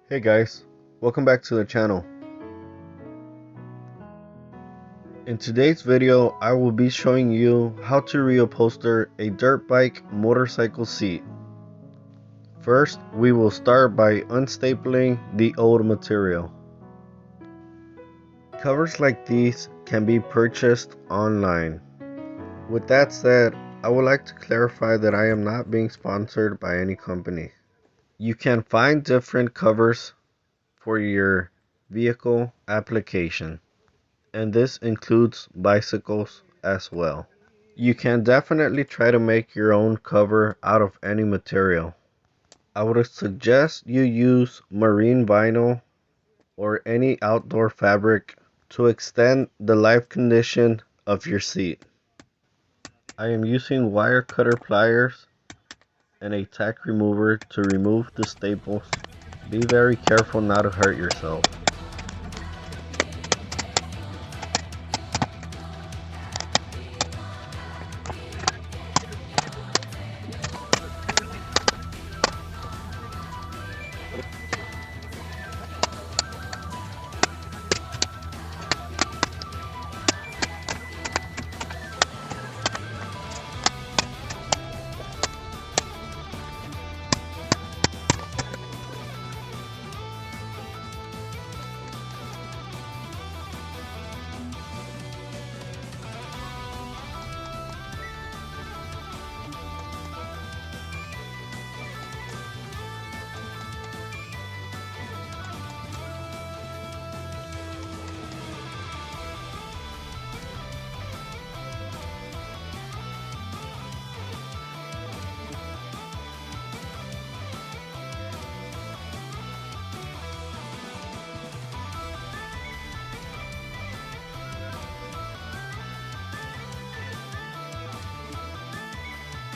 Hey guys, welcome back to the channel. In today's video, I will be showing you how to reupholster a dirt bike motorcycle seat. First, we will start by unstapling the old material. Covers like these can be purchased online. With that said, I would like to clarify that I am not being sponsored by any company. You can find different covers for your vehicle application, and this includes bicycles as well. You can definitely try to make your own cover out of any material. I would suggest you use marine vinyl or any outdoor fabric to extend the life condition of your seat. I am using wire cutter pliers and a tack remover to remove the staples. Be very careful not to hurt yourself.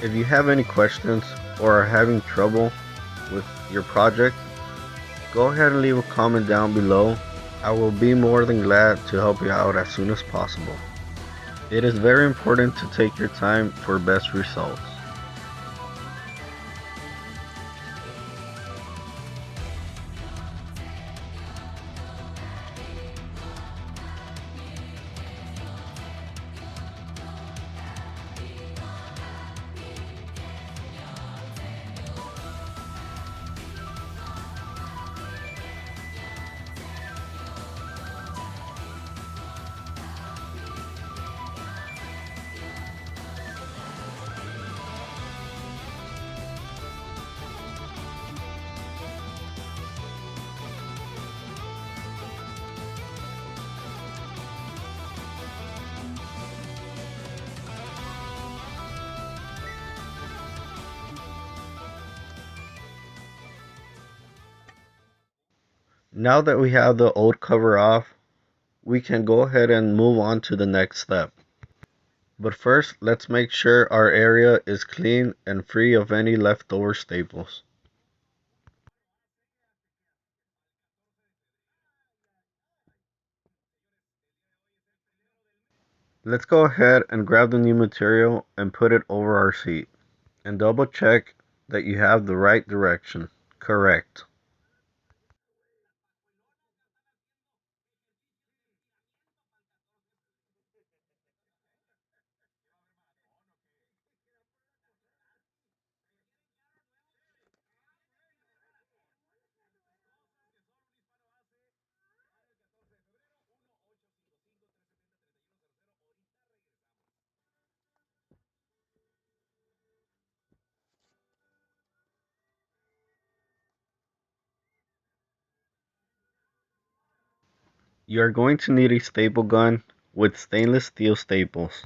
If you have any questions or are having trouble with your project, go ahead and leave a comment down below. I will be more than glad to help you out as soon as possible. It is very important to take your time for best results. Now that we have the old cover off, we can go ahead and move on to the next step. But first, let's make sure our area is clean and free of any leftover staples. Let's go ahead and grab the new material and put it over our seat. And double check that you have the right direction. Correct. You are going to need a staple gun with stainless steel staples.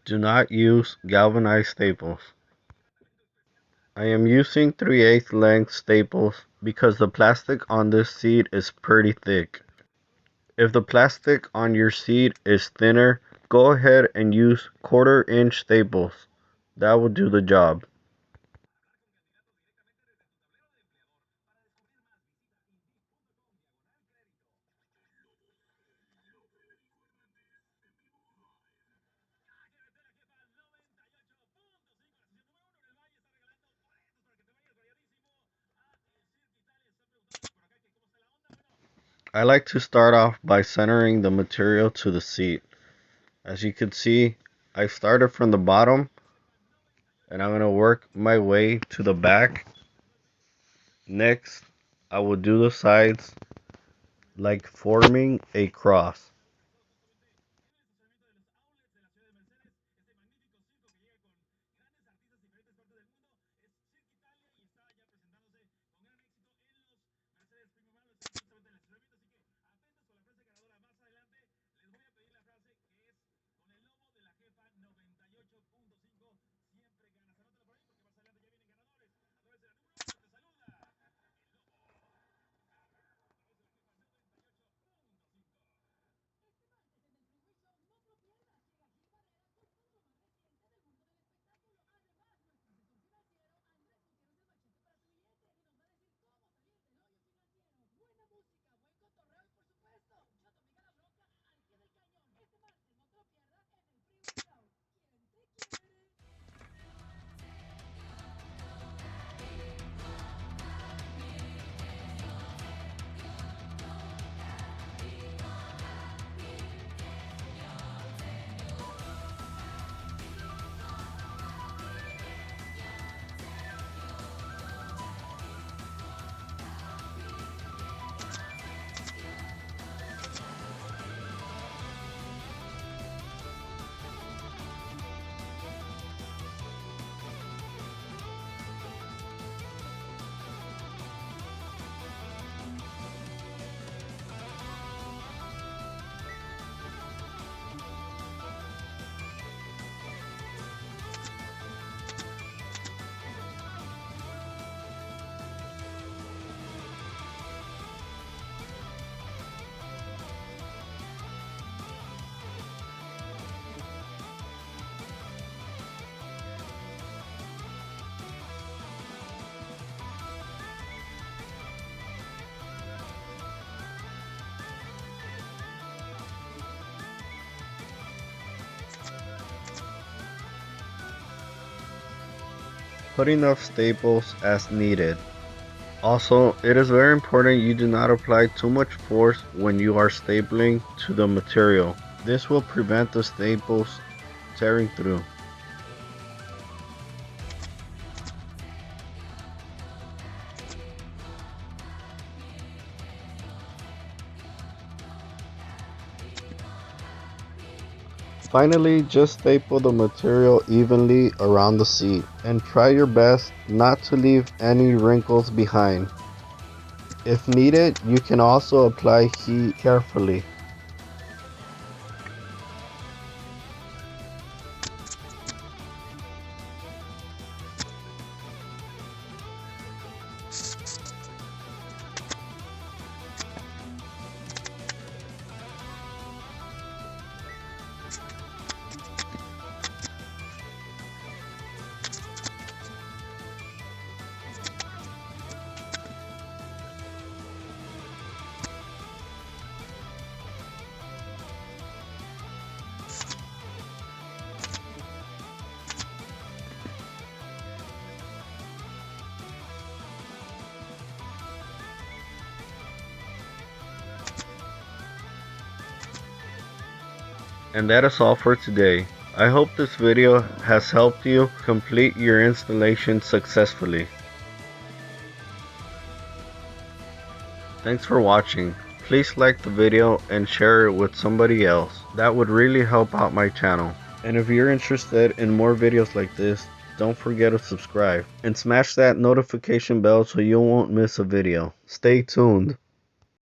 Do not use galvanized staples. I am using 3/8 length staples because the plastic on this seat is pretty thick. If the plastic on your seat is thinner, go ahead and use 1/4 inch staples. That will do the job. I like to start off by centering the material to the seat. As you can see, I started from the bottom and I'm going to work my way to the back. Next, I will do the sides like forming a cross. Put enough staples as needed. Also, it is very important you do not apply too much force when you are stapling to the material. This will prevent the staples tearing through. Finally, just staple the material evenly around the seat and try your best not to leave any wrinkles behind. If needed, you can also apply heat carefully. And that is all for today. I hope this video has helped you complete your installation successfully. Thanks for watching. Please like the video and share it with somebody else. That would really help out my channel. And if you're interested in more videos like this, don't forget to subscribe and smash that notification bell so you won't miss a video. Stay tuned.